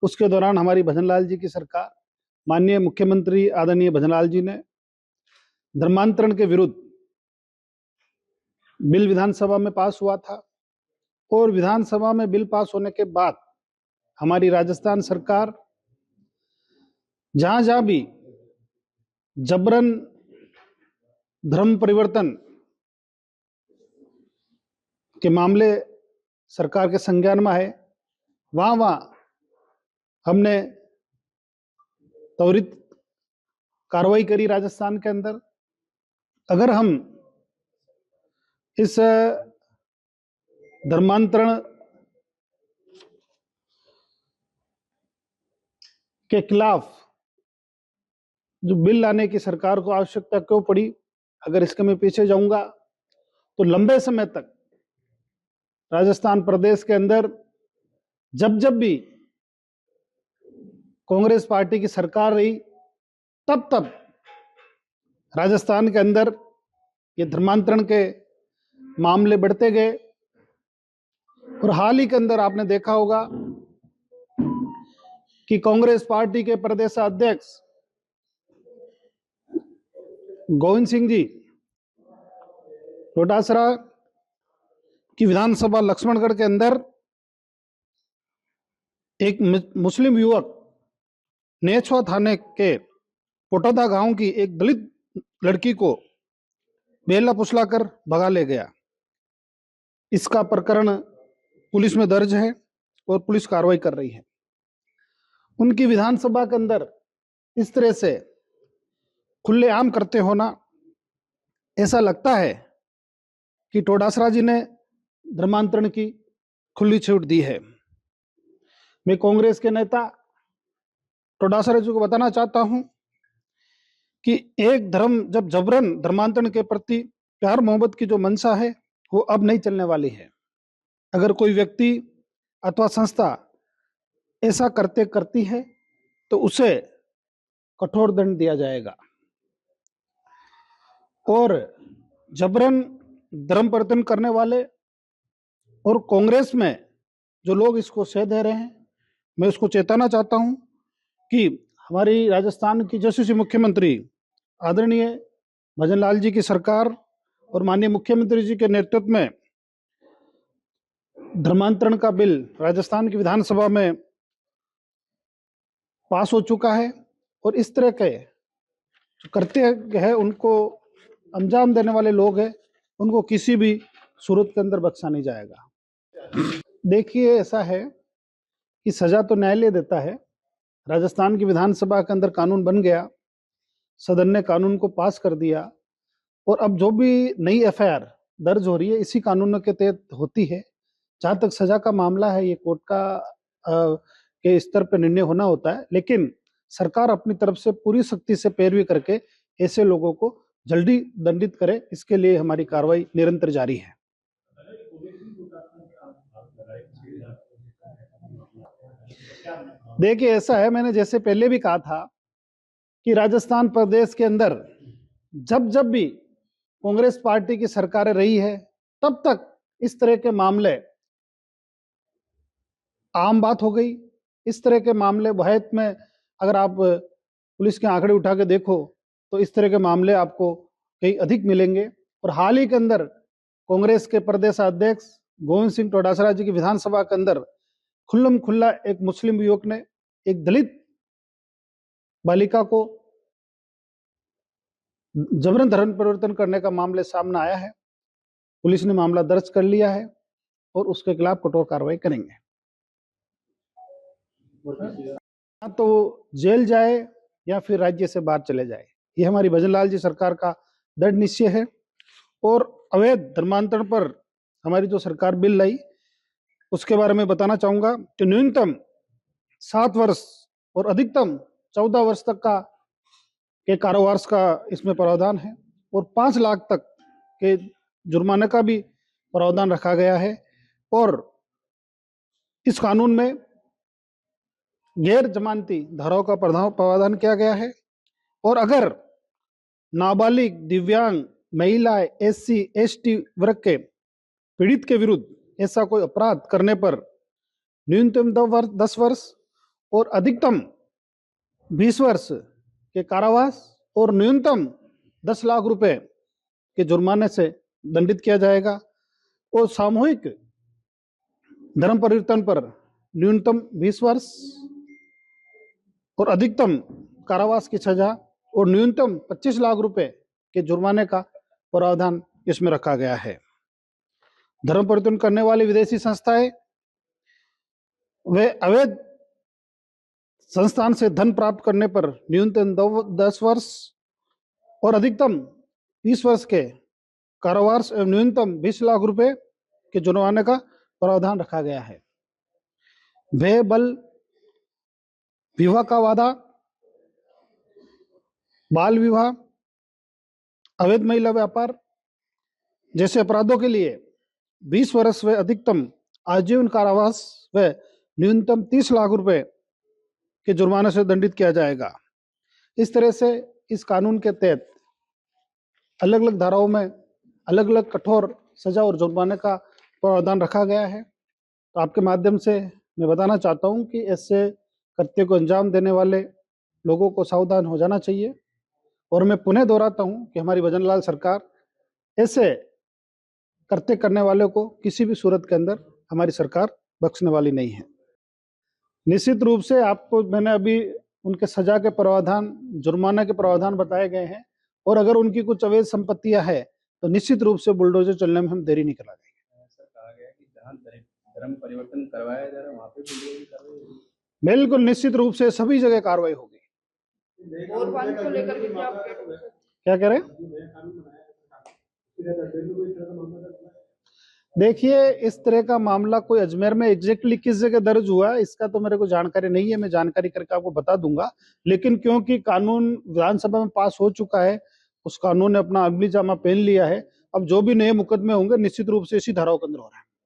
उसके दौरान हमारी भजनलाल जी की सरकार, माननीय मुख्यमंत्री आदरणीय भजनलाल जी ने धर्मांतरण के विरुद्ध बिल विधानसभा में पास हुआ था और विधानसभा में बिल पास होने के बाद हमारी राजस्थान सरकार जहां जहां भी जबरन धर्म परिवर्तन के मामले सरकार के संज्ञान में है, वहां वहां हमने त्वरित कार्रवाई करी राजस्थान के अंदर। अगर हम इस धर्मांतरण के खिलाफ जो बिल लाने की सरकार को आवश्यकता क्यों पड़ी, अगर इसके मैं पीछे जाऊंगा तो लंबे समय तक राजस्थान प्रदेश के अंदर जब जब भी कांग्रेस पार्टी की सरकार रही, तब तब राजस्थान के अंदर ये धर्मांतरण के मामले बढ़ते गए। और हाल ही के अंदर आपने देखा होगा कि कांग्रेस पार्टी के प्रदेशाध्यक्ष गोविंद सिंह जी डोटासरा की विधानसभा लक्ष्मणगढ़ के अंदर एक मुस्लिम युवक नेछवा थाने के पोटोदा गांव की एक दलित लड़की को बेला फुसला कर भगा ले गया। इसका प्रकरण पुलिस में दर्ज है और पुलिस कार्रवाई कर रही है। उनकी विधानसभा के अंदर इस तरह से खुलेआम करते होना, ऐसा लगता है कि डोटासरा जी ने धर्मांतरण की खुली छूट दी है। मैं कांग्रेस के नेता डोटासरा जी को बताना चाहता हूं कि एक धर्म जब जबरन धर्मांतरण के प्रति प्यार मोहब्बत की जो मंशा है वो अब नहीं चलने वाली है। अगर कोई व्यक्ति अथवा संस्था ऐसा करती है तो उसे कठोर दंड दिया जाएगा। और जबरन धर्म परिवर्तन करने वाले और कांग्रेस में जो लोग इसको सह दे रहे हैं, मैं उसको चेताना चाहता हूं कि हमारी राजस्थान की यशस्वी मुख्यमंत्री आदरणीय भजनलाल जी की सरकार और माननीय मुख्यमंत्री जी के नेतृत्व में धर्मांतरण का बिल राजस्थान की विधानसभा में पास हो चुका है। और इस तरह के जो करते हैं उनको अंजाम देने वाले लोग हैं, उनको किसी भी सूरत के अंदर बख्शा नहीं जाएगा। देखिए, ऐसा है कि सजा तो न्यायालय देता है। राजस्थान की विधानसभा के अंदर कानून बन गया, सदन ने कानून को पास कर दिया और अब जो भी नई एफआईआर दर्ज हो रही है इसी कानून के तहत होती है। जहां तक सजा का मामला है, ये कोर्ट का के स्तर पर निर्णय होना होता है, लेकिन सरकार अपनी तरफ से पूरी सख्ती से पैरवी करके ऐसे लोगों को जल्दी दंडित करे, इसके लिए हमारी कार्रवाई निरंतर जारी है। देखिए, ऐसा है, मैंने जैसे पहले भी कहा था कि राजस्थान प्रदेश के अंदर जब जब भी कांग्रेस पार्टी की सरकारें रही है, तब तक इस तरह के मामले आम बात हो गई। इस तरह के मामले भारत में अगर आप पुलिस के आंकड़े उठा के देखो तो इस तरह के मामले आपको कहीं अधिक मिलेंगे। और हाल ही के अंदर कांग्रेस के प्रदेशाध्यक्ष गोविंद सिंह डोटासरा जी की विधानसभा के अंदर खुल्लम खुल्ला एक मुस्लिम युवक ने एक दलित बालिका को जबरन धर्म परिवर्तन करने का मामले सामने आया है। पुलिस ने मामला दर्ज कर लिया है और उसके खिलाफ कठोर कार्रवाई करेंगे। तो जेल जाए या फिर राज्य से बाहर चले जाए, ये हमारी भजनलाल जी सरकार का दृढ़ निश्चय है। और अवैध धर्मांतरण पर हमारी जो सरकार बिल लाई उसके बारे में बताना चाहूंगा कि न्यूनतम 7 वर्ष और अधिकतम 14 वर्ष तक का के कारोबार का इसमें प्रावधान है और 5 लाख तक के जुर्माने का भी प्रावधान रखा गया है। और इस कानून में गैर जमानती धाराओं का प्रावधान किया गया है। और अगर नाबालिग, दिव्यांग, महिलाएं, एससी, एसटी वर्ग के पीड़ित के विरुद्ध ऐसा कोई अपराध करने पर न्यूनतम 10 वर्ष और अधिकतम 20 वर्ष के कारावास और न्यूनतम 10 लाख रुपए के जुर्माने से दंडित किया जाएगा। और सामूहिक धर्म परिवर्तन पर न्यूनतम 20 वर्ष और अधिकतम कारावास की सजा और न्यूनतम 25 लाख रुपए के जुर्माने का प्रावधान इसमें रखा गया है। धर्म परिवर्तन करने वाली विदेशी संस्थाएं वे अवैध संस्थान से धन प्राप्त करने पर न्यूनतम 10 वर्ष और अधिकतम 20 वर्ष के कारावास एवं न्यूनतम 20 लाख रुपए के जुर्माने का प्रावधान रखा गया है। भय बल विवाह का वादा, बाल विवाह, अवैध महिला व्यापार जैसे अपराधों के लिए 20 वर्ष व अधिकतम आजीवन कारावास व न्यूनतम 30 लाख रुपए के जुर्माने से दंडित किया जाएगा। इस तरह से इस कानून के तहत अलग अलग धाराओं में अलग अलग कठोर सजा और जुर्माने का प्रावधान रखा गया है। तो आपके माध्यम से मैं बताना चाहता हूं कि ऐसे कृत्य को अंजाम देने वाले लोगों को सावधान हो जाना चाहिए। और मैं पुनः दोहराता हूं कि हमारी भजन लाल सरकार ऐसे कृत्य करने वालों को किसी भी सूरत के अंदर हमारी सरकार बख्शने वाली नहीं है। निश्चित रूप से आपको मैंने अभी उनके सजा के प्रावधान, जुर्माना के प्रावधान बताए गए हैं, और अगर उनकी कुछ अवैध संपत्तियां हैं तो निश्चित रूप से बुलडोजर चलने में हम देरी नहीं कराएंगे। सर, कहा गया कि जहां धर्म परिवर्तन करवाया जा रहा है वहां पे बुलडोजर कार्रवाई होगी। बिल्कुल निश्चित रूप से सभी जगह कार्रवाई होगी। और पानी को लेकर के क्या कह रहे हैं? देखिए, इस तरह का मामला कोई अजमेर में एग्जैक्टली किस जगह दर्ज हुआ है इसका तो मेरे को जानकारी नहीं है, मैं जानकारी करके आपको बता दूंगा। लेकिन क्योंकि कानून विधानसभा में पास हो चुका है, उस कानून ने अपना अमली जामा पहन लिया है, अब जो भी नए मुकदमे होंगे निश्चित रूप से इसी धाराओं के अंदर हो रहा है।